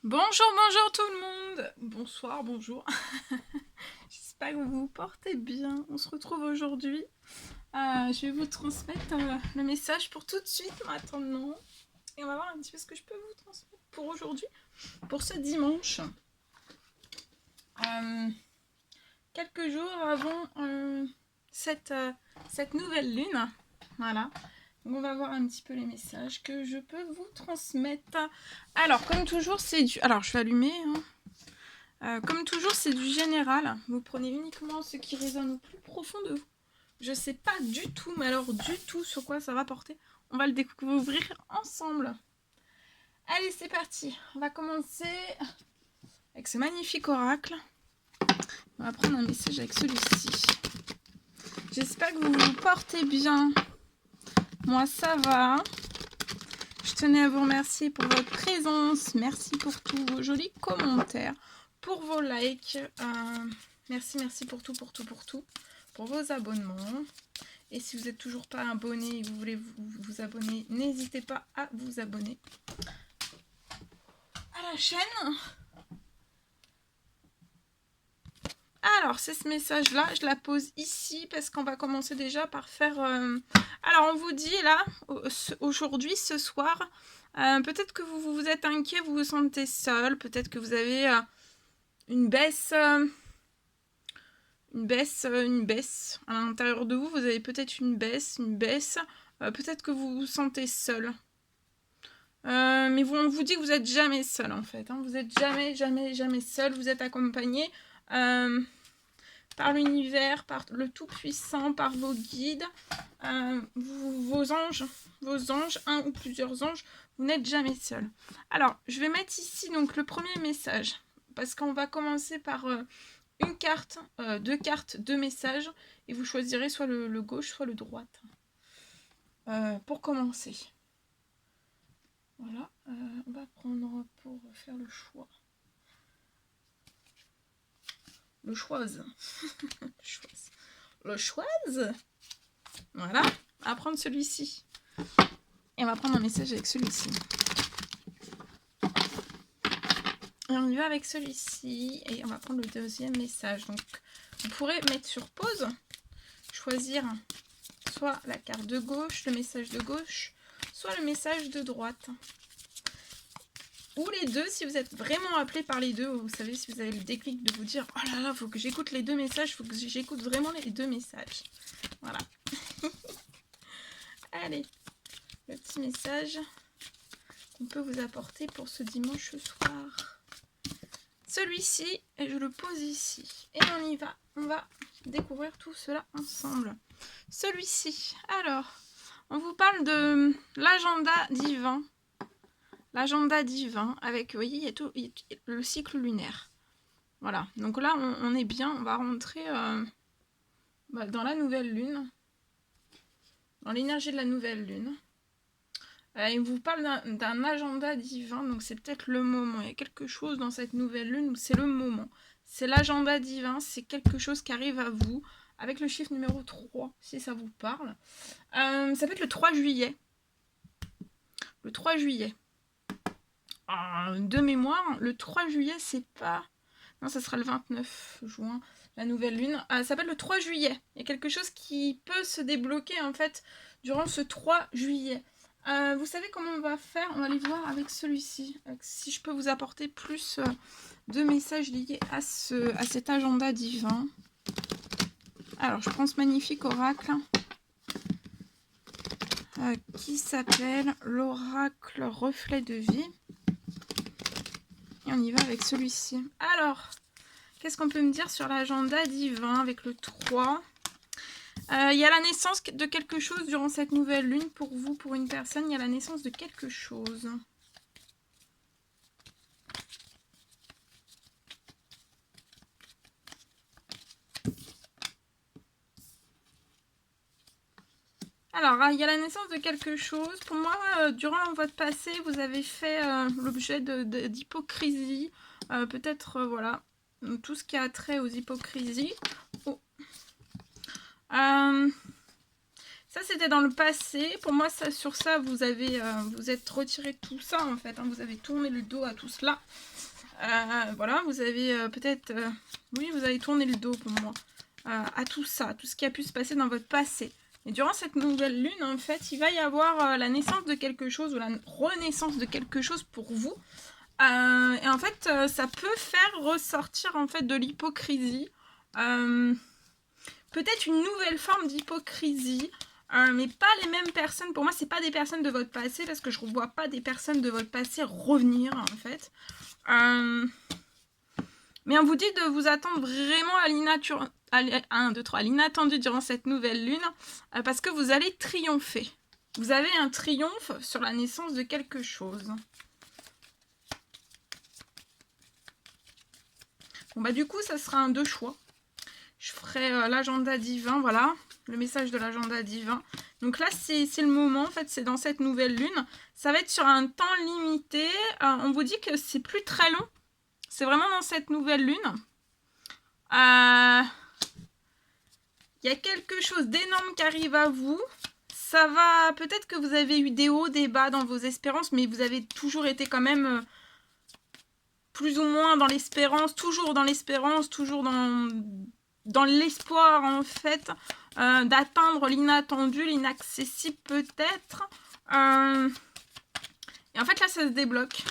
Bonjour tout le monde. Bonsoir, bonjour. J'espère que vous vous portez bien. On se retrouve aujourd'hui. Je vais vous transmettre le message pour tout de suite maintenant. Et on va voir un petit peu ce que je peux vous transmettre pour aujourd'hui, pour ce dimanche. Quelques jours avant cette nouvelle lune. Voilà. Donc on va voir un petit peu les messages que je peux vous transmettre. Alors, comme toujours, c'est du... Alors, je vais allumer. Comme toujours, c'est du général. Vous prenez uniquement ce qui résonne au plus profond de vous. Je ne sais pas du tout, mais alors du tout sur quoi ça va porter. On va le découvrir ensemble. Allez, c'est parti. On va commencer avec ce magnifique oracle. On va prendre un message avec celui-ci. J'espère que vous vous portez bien. Moi, ça va. Je tenais à vous remercier pour votre présence. Merci pour tous vos jolis commentaires, pour vos likes. Merci pour tout. Pour vos abonnements. Et si vous n'êtes toujours pas abonné et que vous voulez vous abonner, n'hésitez pas à vous abonner à la chaîne. Alors, c'est ce message-là, je la pose ici parce qu'on va commencer déjà par faire... Alors, on vous dit là, aujourd'hui, ce soir, peut-être que vous êtes inquiet, vous vous sentez seul, peut-être que vous avez une baisse... Une baisse à l'intérieur de vous, vous avez peut-être une baisse, peut-être que vous vous sentez seul. Mais on vous dit que vous n'êtes jamais seul en fait, hein. Vous n'êtes jamais seul, vous êtes accompagné par l'univers, par le Tout-Puissant, par vos guides, vos anges, un ou plusieurs anges, vous n'êtes jamais seul. Alors, je vais mettre ici donc le premier message, parce qu'on va commencer par... une carte, deux cartes, deux messages, et vous choisirez soit le gauche, soit le droite. Pour commencer. Voilà, on va prendre pour faire le choix. Le choise. Le choise. Voilà, on va prendre celui-ci. Et on va prendre un message avec celui-ci. Et on y va avec celui-ci. Et on va prendre le deuxième message. Donc, vous pourrez mettre sur pause, choisir soit la carte de gauche, le message de gauche, soit le message de droite. Ou les deux, si vous êtes vraiment appelé par les deux, vous savez, si vous avez le déclic de vous dire « Oh là là, faut que j'écoute les deux messages, faut que j'écoute vraiment les deux messages. » Voilà. Allez, le petit message qu'on peut vous apporter pour ce dimanche soir. Celui-ci, et je le pose ici. Et on y va, on va découvrir tout cela ensemble. Celui-ci, alors, on vous parle de l'agenda divin. L'agenda divin avec, vous voyez, il y a tout le cycle lunaire. Voilà, donc là, on est bien, on va rentrer dans la nouvelle lune, dans l'énergie de la nouvelle lune. Il vous parle d'un agenda divin, donc c'est peut-être le moment. Il y a quelque chose dans cette nouvelle lune où c'est le moment. C'est l'agenda divin, c'est quelque chose qui arrive à vous, avec le chiffre numéro 3, si ça vous parle. Ça peut être le 3 juillet. Le 3 juillet. De mémoire, le 3 juillet, c'est pas... Non, ça sera le 29 juin, la nouvelle lune. Ça s'appelle le 3 juillet. Il y a quelque chose qui peut se débloquer, en fait, durant ce 3 juillet. Vous savez comment on va faire? On va aller voir avec celui-ci. Si je peux vous apporter plus de messages liés à cet agenda divin. Alors, je prends ce magnifique oracle qui s'appelle l'oracle reflet de vie. Et on y va avec celui-ci. Alors, qu'est-ce qu'on peut me dire sur l'agenda divin avec le 3 ? Il y a la naissance de quelque chose durant cette nouvelle lune. Pour vous, pour une personne, il y a la naissance de quelque chose. Alors, il y a la naissance de quelque chose. Pour moi, durant votre passé, vous avez fait l'objet d'hypocrisie. Peut-être, voilà, tout ce qui a trait aux hypocrisies. Oh. Ça, c'était dans le passé. Pour moi, ça, sur ça, vous êtes retiré de tout ça, en fait. Hein. Vous avez tourné le dos à tout cela. Voilà, vous avez peut-être... oui, vous avez tourné le dos, pour moi. À tout ça, tout ce qui a pu se passer dans votre passé. Et durant cette nouvelle lune, en fait, il va y avoir la naissance de quelque chose ou la renaissance de quelque chose pour vous. Et en fait, ça peut faire ressortir en fait de l'hypocrisie. Peut-être une nouvelle forme d'hypocrisie. Mais pas les mêmes personnes. Pour moi, c'est pas des personnes de votre passé parce que je ne vois pas des personnes de votre passé revenir en fait. Mais on vous dit de vous attendre vraiment à l'inattendu durant cette nouvelle lune parce que vous allez triompher. Vous avez un triomphe sur la naissance de quelque chose. Bon bah du coup ça sera un 2 choix. Je ferai l'agenda divin, voilà, le message de l'agenda divin. Donc là c'est le moment, en fait c'est dans cette nouvelle lune. Ça va être sur un temps limité. On vous dit que c'est plus très long. C'est vraiment dans cette nouvelle lune. Il y a quelque chose d'énorme qui arrive à vous. Ça va, peut-être que vous avez eu des hauts, des bas dans vos espérances, mais vous avez toujours été quand même plus ou moins dans l'espérance, toujours dans l'espoir en fait d'atteindre l'inattendu, l'inaccessible peut-être. Et en fait là ça se débloque.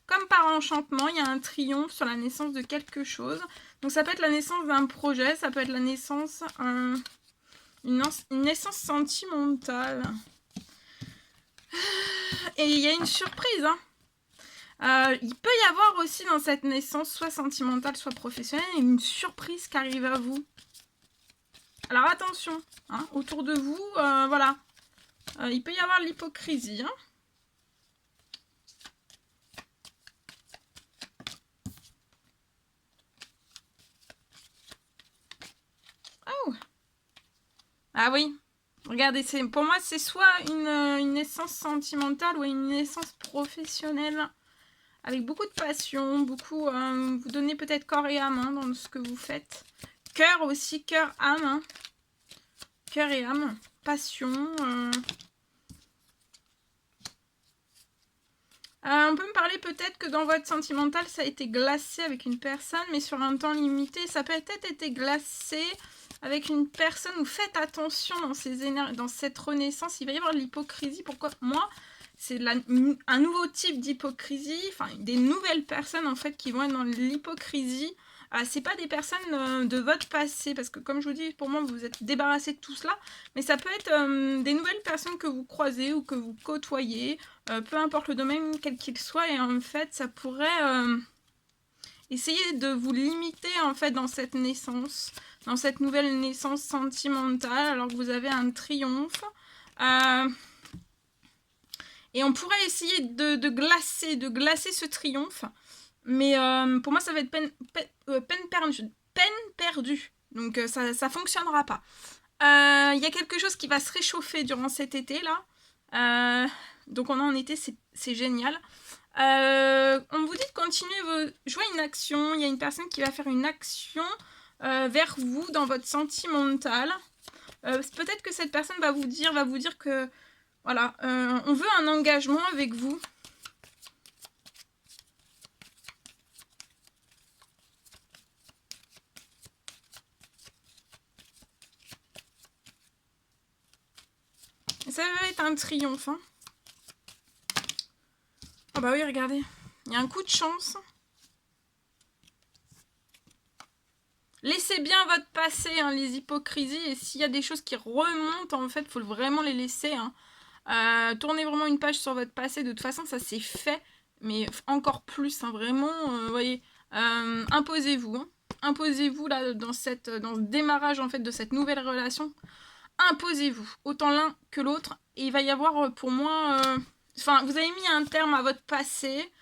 Comme par enchantement, il y a un triomphe sur la naissance de quelque chose. Donc ça peut être la naissance d'un projet, ça peut être la naissance, une naissance sentimentale. Et il y a une surprise. Hein. Il peut y avoir aussi dans cette naissance, soit sentimentale, soit professionnelle, une surprise qui arrive à vous. Alors attention, hein, autour de vous, voilà. Il peut y avoir de l'hypocrisie. Hein. Oh. Ah oui, regardez, pour moi c'est soit une naissance sentimentale ou une naissance professionnelle avec beaucoup de passion, beaucoup, vous donnez peut-être corps et âme hein, dans ce que vous faites. Cœur aussi, cœur, âme. Hein. Cœur et âme, passion. On peut me parler peut-être que dans votre sentimental ça a été glacé avec une personne, mais sur un temps limité, ça peut peut-être été glacé avec une personne, ou faites attention dans cette renaissance, il va y avoir de l'hypocrisie. Pourquoi? Moi, c'est un nouveau type d'hypocrisie, enfin des nouvelles personnes en fait qui vont être dans l'hypocrisie. C'est pas des personnes de votre passé, parce que comme je vous dis, pour moi vous êtes débarrassé de tout cela, mais ça peut être des nouvelles personnes que vous croisez ou que vous côtoyez, peu importe le domaine quel qu'il soit, et en fait ça pourrait essayer de vous limiter en fait dans cette naissance, dans cette nouvelle naissance sentimentale, alors que vous avez un triomphe. Et on pourrait essayer de glacer ce triomphe. Mais pour moi, ça va être peine perdue. Donc ça ne fonctionnera pas. Il y a quelque chose qui va se réchauffer durant cet été-là. Donc on est en été, c'est génial. On vous dit de continuer, jouer une action. Il y a une personne qui va faire une action vers vous dans votre sentimental. Peut-être que cette personne va vous dire que voilà, on veut un engagement avec vous. Ça va être un triomphe. Hein. Oh bah oui, regardez. Il y a un coup de chance. Laissez bien votre passé, hein, les hypocrisies. Et s'il y a des choses qui remontent, en fait, il faut vraiment les laisser. Hein. Tournez vraiment une page sur votre passé. De toute façon, ça c'est fait. Mais encore plus, hein, vraiment, voyez. Imposez-vous. Hein. Imposez-vous là dans le démarrage en fait de cette nouvelle relation. Imposez-vous, autant l'un que l'autre. Et il va y avoir pour moi... Enfin, vous avez mis un terme à votre passé.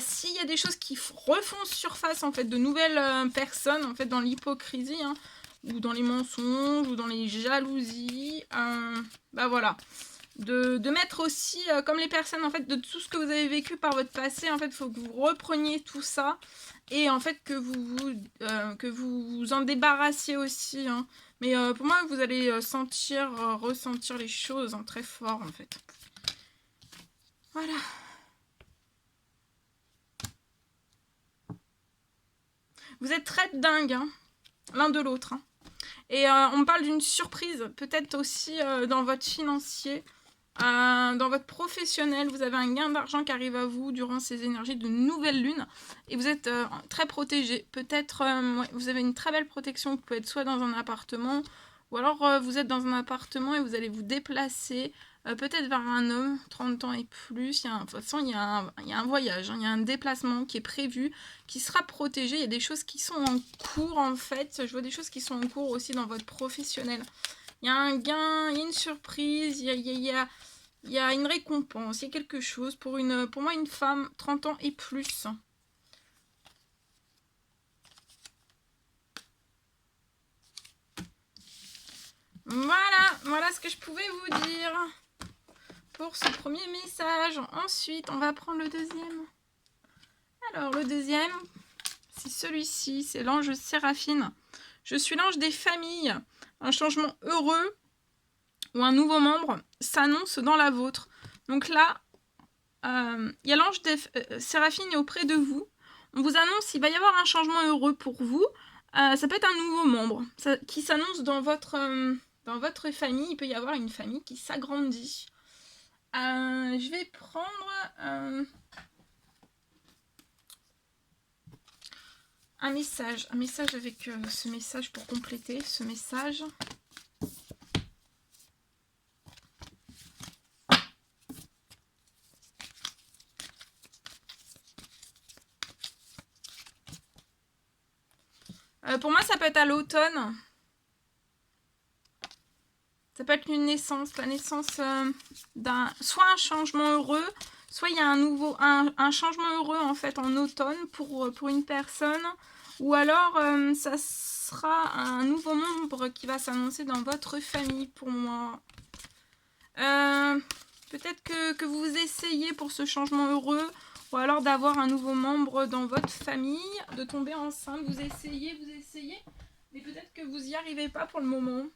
S'il y a des choses qui refont surface, en fait, de nouvelles personnes, en fait, dans l'hypocrisie, hein, ou dans les mensonges, ou dans les jalousies, bah voilà. de mettre aussi, comme les personnes, en fait, de tout ce que vous avez vécu par votre passé, en fait, il faut que vous repreniez tout ça et en fait que vous vous en débarrassiez aussi, hein. Mais pour moi, vous allez ressentir les choses hein, très fort, en fait. Voilà. Vous êtes très dingue, hein, l'un de l'autre. Hein. Et on parle d'une surprise, peut-être aussi dans votre financier, dans votre professionnel. Vous avez un gain d'argent qui arrive à vous durant ces énergies de nouvelle lune. Et vous êtes très protégé. Peut-être ouais, vous avez une très belle protection. Vous pouvez être soit dans un appartement, ou alors vous êtes dans un appartement et vous allez vous déplacer. Peut-être vers un homme, 30 ans et plus. De toute façon, il y a un voyage, hein, il y a un déplacement qui est prévu, qui sera protégé. Il y a des choses qui sont en cours, en fait. Je vois des choses qui sont en cours aussi dans votre professionnel. Il y a un gain, il y a une surprise, il y a une récompense, il y a quelque chose. Pour moi, une femme, 30 ans et plus. Voilà ce que je pouvais vous dire pour ce premier message. Ensuite, on va prendre le deuxième. Alors, le deuxième, c'est celui-ci, c'est l'ange Séraphine. Je suis l'ange des familles. Un changement heureux ou un nouveau membre s'annonce dans la vôtre. Donc là, il y a l'ange des Séraphine est auprès de vous. On vous annonce qu'il va y avoir un changement heureux pour vous. Ça peut être un nouveau membre qui s'annonce dans votre famille. Il peut y avoir une famille qui s'agrandit. Je vais prendre un message avec ce message pour compléter ce message. Pour moi, ça peut être à l'automne. Ça peut être une naissance, la naissance soit un changement heureux, soit il y a un changement heureux en fait en automne pour une personne, ou alors ça sera un nouveau membre qui va s'annoncer dans votre famille pour moi. Peut-être que vous essayez pour ce changement heureux, ou alors d'avoir un nouveau membre dans votre famille, de tomber enceinte, vous essayez, mais peut-être que vous n'y arrivez pas pour le moment.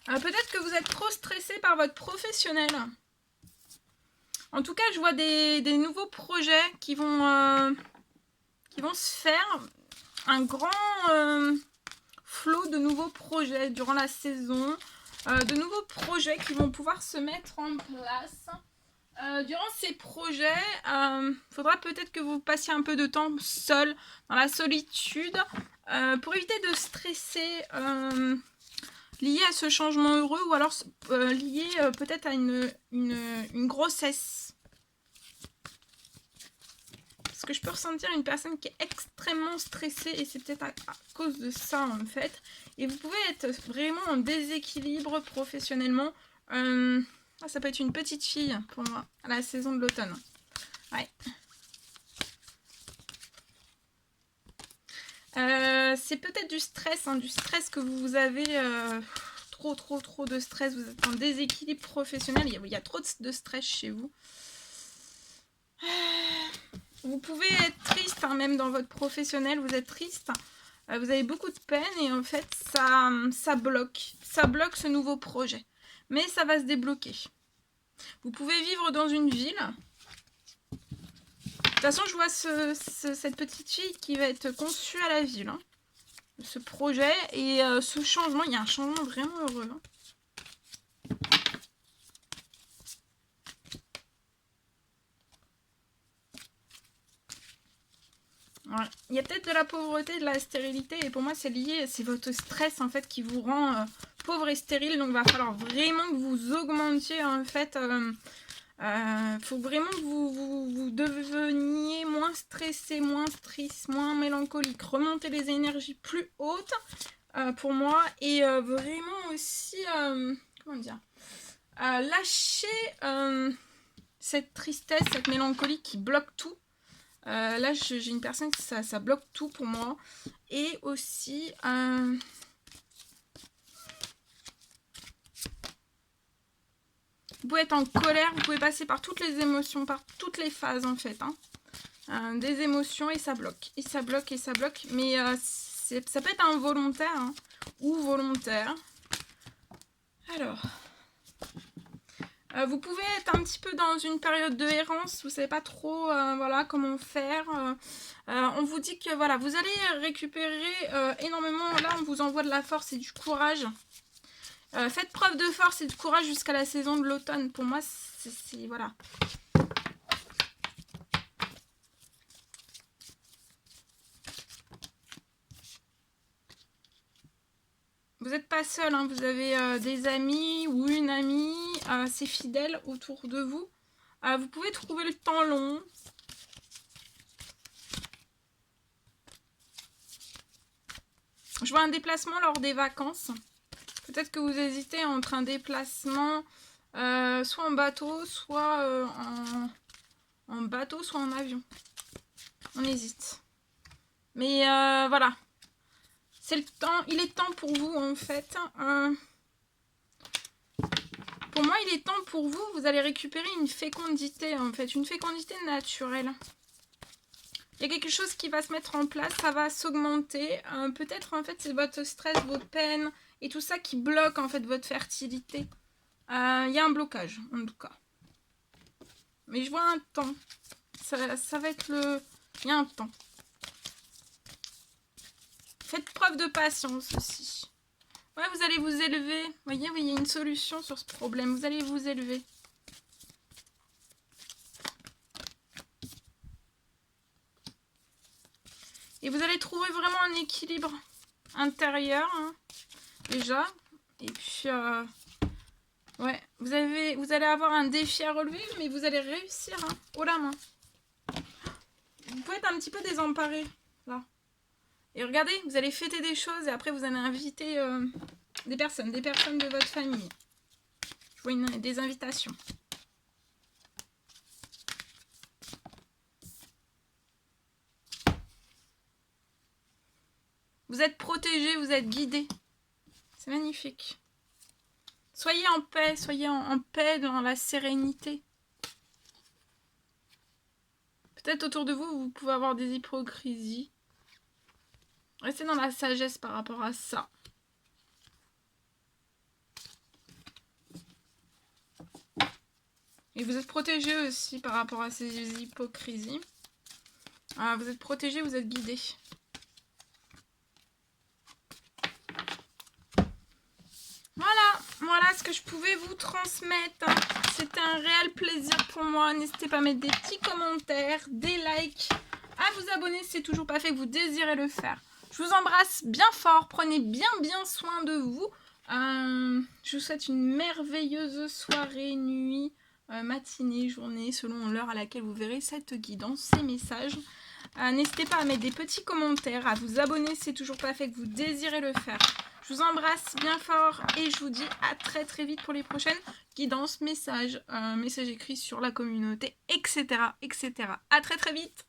Peut-être que vous êtes trop stressé par votre professionnel. En tout cas, je vois des nouveaux projets qui vont se faire. Un grand flot de nouveaux projets durant la saison. De nouveaux projets qui vont pouvoir se mettre en place. Durant ces projets, faudra peut-être que vous passiez un peu de temps seul, dans la solitude, pour éviter de stresser lié à ce changement heureux, ou alors lié peut-être à une grossesse. Parce que je peux ressentir une personne qui est extrêmement stressée, et c'est peut-être à cause de ça en fait. Et vous pouvez être vraiment en déséquilibre professionnellement. Ça peut être une petite fille pour moi, à la saison de l'automne. Ouais. C'est peut-être du stress que vous avez, trop de stress, vous êtes en déséquilibre professionnel, il y a trop de stress chez vous. Vous pouvez être triste, hein, même dans votre professionnel, vous êtes triste, vous avez beaucoup de peine et en fait ça bloque ce nouveau projet. Mais ça va se débloquer. Vous pouvez vivre dans une ville. De toute façon, je vois cette petite fille qui va être conçue à la ville. Hein. Ce projet et ce changement, il y a un changement vraiment heureux. Hein. Voilà. Il y a peut-être de la pauvreté, de la stérilité, et pour moi c'est lié, c'est votre stress en fait qui vous rend pauvre et stérile, donc il va falloir vraiment que vous augmentiez en fait. Faut vraiment que vous deveniez moins stressé, moins triste, moins mélancolique, remonter les énergies plus hautes pour moi, et vraiment aussi, comment dire, lâcher cette tristesse, cette mélancolie qui bloque tout. Là, j'ai une personne qui ça bloque tout pour moi. Et aussi... vous pouvez être en colère, vous pouvez passer par toutes les émotions, par toutes les phases en fait. Des émotions et ça bloque. Et ça bloque et ça bloque. Mais ça peut être involontaire ou volontaire. Alors... vous pouvez être un petit peu dans une période de errance, vous ne savez pas trop voilà, comment faire. On vous dit que voilà, vous allez récupérer énormément. Là, on vous envoie de la force et du courage. Faites preuve de force et de courage jusqu'à la saison de l'automne. Pour moi, c'est voilà. Vous n'êtes pas seul, hein, vous avez des amis ou une amie assez fidèle autour de vous. Vous pouvez trouver le temps long. Je vois un déplacement lors des vacances. Peut-être que vous hésitez entre un déplacement soit en bateau, soit en bateau, soit en avion. On hésite. Mais voilà. C'est le temps, il est temps pour vous en fait. Pour moi, il est temps pour vous. Vous allez récupérer une fécondité en fait, une fécondité naturelle. Il y a quelque chose qui va se mettre en place, ça va s'augmenter. Peut-être en fait c'est votre stress, vos peines et tout ça qui bloque en fait votre fertilité. Il y a un blocage en tout cas. Mais je vois un temps. Ça va être le... Il y a un temps. Faites preuve de patience aussi. Ouais, vous allez vous élever. Vous voyez, il y a une solution sur ce problème. Vous allez vous élever. Et vous allez trouver vraiment un équilibre intérieur, déjà. Et puis, ouais, vous allez avoir un défi à relever, mais vous allez réussir, haut la main. Vous pouvez être un petit peu désemparé, là. Et regardez, vous allez fêter des choses et après vous allez inviter des personnes de votre famille. Je vois des invitations. Vous êtes protégé, vous êtes guidé. C'est magnifique. Soyez en paix, soyez en paix dans la sérénité. Peut-être autour de vous, vous pouvez avoir des hypocrisies. Restez dans la sagesse par rapport à ça. Et vous êtes protégé aussi par rapport à ces hypocrisies. Vous êtes protégé, vous êtes guidé. Voilà ce que je pouvais vous transmettre. C'était un réel plaisir pour moi. N'hésitez pas à mettre des petits commentaires, des likes, à vous abonner si c'est toujours pas fait, que vous désirez le faire. Je vous embrasse bien fort. Prenez bien soin de vous. Je vous souhaite une merveilleuse soirée, nuit, matinée, journée, selon l'heure à laquelle vous verrez cette guidance, ces messages. N'hésitez pas à mettre des petits commentaires, à vous abonner si c'est toujours pas fait, que vous désirez le faire. Je vous embrasse bien fort et je vous dis à très vite pour les prochaines guidances, messages, messages écrits sur la communauté, etc. À très vite.